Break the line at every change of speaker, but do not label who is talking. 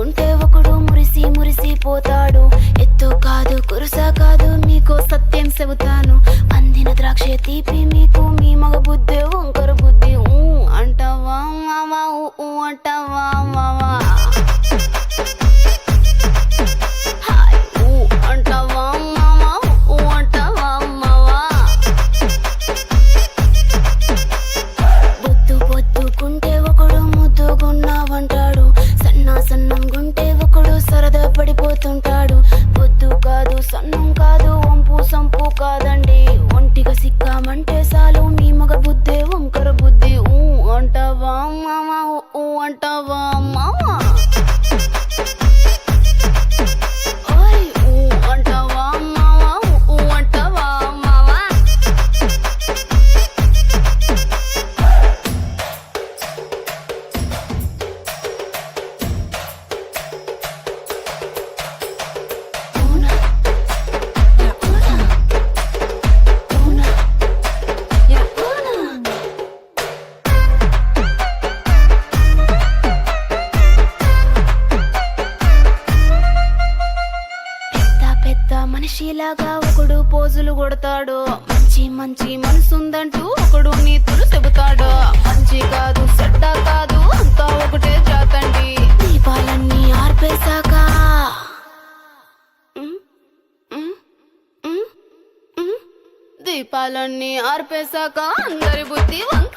ఉంటే ఒకడు మురిసి మురిసి పోతాడు. ఎత్తు కాదు కురుస కాదు మీకో సత్యం చెబుతాను. అందిన ద్రాక్ష తీపి మీకు మీ మగ బుద్ధి వంకర బుద్ధి. అంటావా మావా అంటావా మావా అంటావా మావా అంటావా మావా. బొద్దు బొద్దుకుంటే ఒకడు ముద్దుగున్నావంటాడు. సన్నం గుంటే ఒకడు సరదా పడిపోతుంటాడు. బొద్దు కాదు సన్నం కాదు వంపు సంపు కాదండి. ఒంటిగా సిక్కామంటే చాలు మీ మగ బుద్ధే వంకర బుద్ధి. అంటావా మావా అంటావా మావా అంటావా మావా అంటావా మావా. పెద్ద మనిషిలాగా ఒకడు పోజులు కొడతాడు. మంచి మంచి మనసుందంటూ ఒకడు నీతులు చెబుతాడు. మంచి కాదు చెడ్డ కాదు అంతా ఒకటే జాతండి. దీపాలన్నీ ఆర్పేశాక దీపాలన్నీ ఆర్పేశాక అందరి బుద్ధి వంక